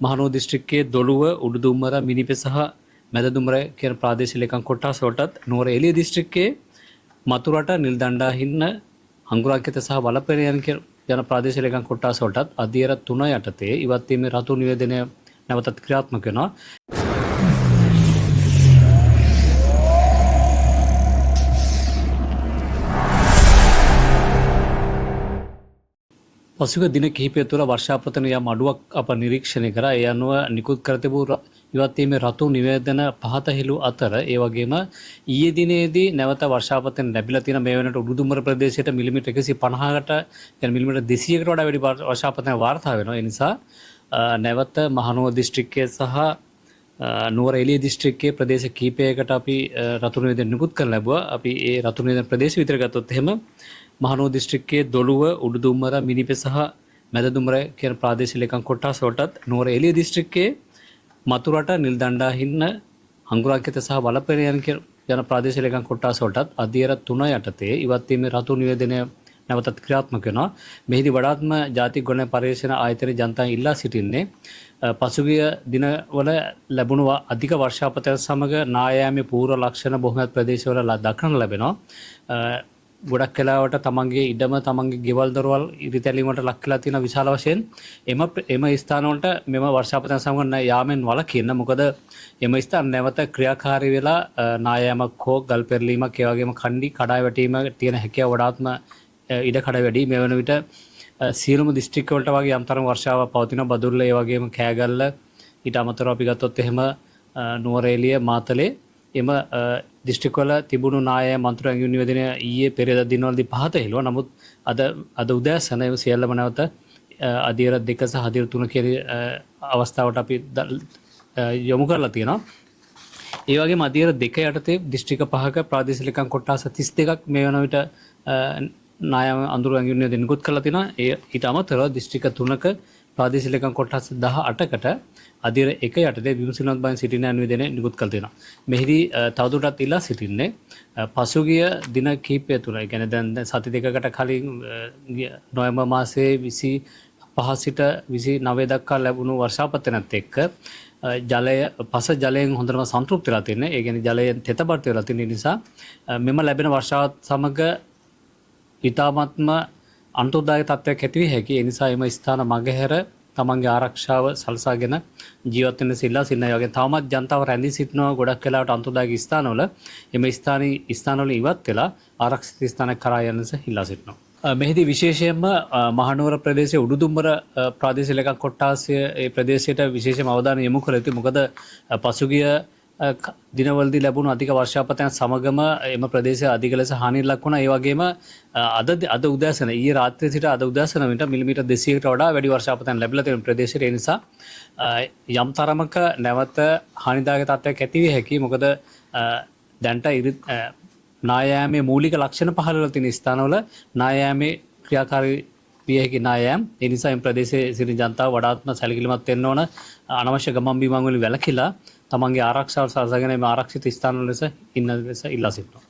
මහනුවර දිස්ත්‍රික්කයේ දොළුව උඩුදුම්බර මිනිපෙ සහ මැදදුම්බර කියන ප්‍රාදේශීය ලේකම් කොටස් වලටත් නුවර එළිය දිස්ත්‍රික්කයේ මතුරට නිල්දණ්ඩා හින්න අංගුරාකිත සහ වලපෙරියන් යන ප්‍රාදේශීය ලේකම් කොටස් වලටත් අධීර 3 යටතේ ඉවත් වීමේ රතු නිවේදනය නැවතත් ක්‍රියාත්මක වෙනවා. පසුගිය දින කිහිපය තුළ වර්ෂාපතන යම් අඩුවක් අප නිරීක්ෂණය කරා. ඒ අනුව නිකුත් කර තිබූ ඉවත් වීමේ රතු නිවේදන පහත හෙළු අතර ඒ වගේම ඊයේ දිනේදී නැවත වර්ෂාපතන ලැබිලා තියෙන මේ වෙනකොට උඩුදුම්බර ප්‍රදේශයට මිලිමීටර් 150කට يعني මිලිමීටර් 200කට වඩා වැඩි වර්ෂාපතන වාර්තා වෙනවා. ඒ නිසා නැවත මහනුවර දිස්ත්‍රික්කයේ සහ නුවර එළිය දිස්ත්‍රික්කයේ ප්‍රදේශ කිහිපයකට අපි රතු නිවේදන නිකුත් කරලා ලැබුවා. අපි ඒ රතු නිවේදන ප්‍රදේශ විතර ගත්තොත් එහෙම මහනුවර දිස්ත්‍රික්කයේ දොළුව උඩුදුම්බර මිනිපෙ සහ මැදදුම්බර කියන ප්‍රාදේශීය ලේකම් කොටස් වලටත් නුවර එළිය දිස්ත්‍රික්කයේ මතුරට නිල්දණ්ඩා හින්න අංගුරාකිත සහ වලපෙරියන් යන ප්‍රාදේශීය ලේකම් කොටස් වලටත් අධීර 3 යටතේ ඉවත් වීමේ රතු නිවේදනය නැවතත් ක්‍රියාත්මක වෙනවා. මෙහිදී වඩාත්ම ජාතික ගොඩනැගිලි පර්යේෂණ ආයතනයේ ජනතාව ඉල්ලා සිටින්නේ පසුගිය දිනවල ලැබුණු අධික වර්ෂාපතන සමග නායෑමේ පූර්ව ලක්ෂණ බොහොමත් ප්‍රදේශවල දක්නට ලැබෙනවා. ගොඩක් වෙලාවට තමන්ගේ ඉඩම තමන්ගේ ගෙවල් දොරවල් ඉරිතැලීමට ලක් වෙලා තියෙන විශාල වශයෙන් එම ස්ථාන වලට මෙම වර්ෂාපතන සමග යාමෙන් වළකින්න. මොකද එම ස්ථාන නැවත ක්‍රියාකාරී වෙලා නායෑමක් හෝ ගල් පෙරලීමක් ඒ වගේම කණ්ඩි කඩා වැටීම තියෙන හැකියාව වඩාත්ම ඉඩ කඩ වැඩි. මේ වන විට සියලුම දිස්ත්‍රික්ක වලට වගේ යම් තරම් වර්ෂාවක් පවතින බදුල්ල ඒ වගේම කෑගල්ල ඊට අමතරව අපි ගත්තොත් එහෙම නුවර එළිය මාතලේ එම දිස්ත්‍රික්කවල තිබුණු නායෑ මන්ත්‍ර ඇඟිලි නිවේදනය ඊයේ පෙරේද දිනවලදී පහත හෙළුවා. නමුත් අද උදෑසන ඒ සියල්ලම නැවත අධීර 2 සහ අධීර 3 කියන අවස්ථාවට අපි යොමු කරලා තියෙනවා. ඒ වගේම අධීර 2 යටතේ දිස්ත්‍රික්ක 5ක ප්‍රාදේශීය ලේකම් කොටස් 32ක් මේ වන විට නායම අඳුරු ඇඟිලි නිවේදනය නිකුත් කරලා තිනවා. ඊට අමතරව දිස්ත්‍රික්ක 3ක ප්‍රාදේශීය ලේකම් කොටස් 18කට අධීර 1 යටතේ විමසිලිමත් බවින් සිටින නිවේදනය නිකුත් කළ තියෙනවා. මෙහිදී තවදුරටත් ඉල්ලා සිටින්නේ පසුගිය දින කිහිපය තුළ, ඒ කියන්නේ දැන් සති දෙකකට කලින් නොවැම්බර් මාසයේ 25 සිට 29 දක්වා ලැබුණු වර්ෂාපතනත් එක්ක පස ජලයෙන් හොඳටම සන්තෘප්ත වෙලා තියෙනවා. ඒ කියන්නේ ජලයෙන් තෙතබත් වෙලා තියෙන නිසා මෙම ලැබෙන වර්ෂාවත් සමග ඊ타ත්ම අන්තෝදායක තත්ත්වයක් ඇති විය හැකියි. ඒ නිසා එම ස්ථාන මගහැර තමන්ගේ ආරක්ෂාව සලසාගෙන ජීවත් වෙන්න සිල්ලා සිටිනවා. ඒ වගේ තවමත් ජනතාව රැඳී සිටිනවා ගොඩක් වෙලාවට අන්තෝදායක ස්ථානවල. එම ස්ථානවල ඉවත් වෙලා ආරක්ෂිත ස්ථානයක් කරා යන්නස ඉල්ලා සිටිනවා. මෙහිදී විශේෂයෙන්ම මහනුවර ප්‍රදේශයේ උඩුදුම්බර ප්‍රාදේශීය ලේකම් කොට්ටාසය ඒ ප්‍රදේශයට විශේෂම අවධානය යොමු කළ යුතුයි. මොකද පසුගිය දිනවලදී ලැබුණු අධික වර්ෂාපතන සමගම එම ප්‍රදේශය අධික ලෙස හානියට ලක් වුණා. ඒ වගේම අද උදෑසන ඊයේ රාත්‍රියේ සිට අද උදෑසන වෙනට මිලිමීටර් 200කට වඩා වැඩි වර්ෂාපතන ලැබිලා තියෙන ප්‍රදේශයට. ඒ නිසා යම් තරමක නැවත හානිදායක තත්ත්වයක් ඇති විය හැකියි. මොකද දැන්ට නායෑමේ මූලික ලක්ෂණ පහළ වෙලා තියෙන ස්ථානවල නායෑමේ ක්‍රියාකාරී විය හැකි නායෑම්. ඒ නිසා මේ ප්‍රදේශයේ සිටින ජනතාව වඩාත්ම සැලකිලිමත් වෙන්න ඕන. අනවශ්‍ය ගමන් බිමන් වලින් වැළකීලා තමන්ගේ ආරක්ෂාව සලසගෙන මේ ආරක්ෂිත ස්ථානවල ලෙස ඉන්න ලෙස ඉල්ලා සිටිනවා.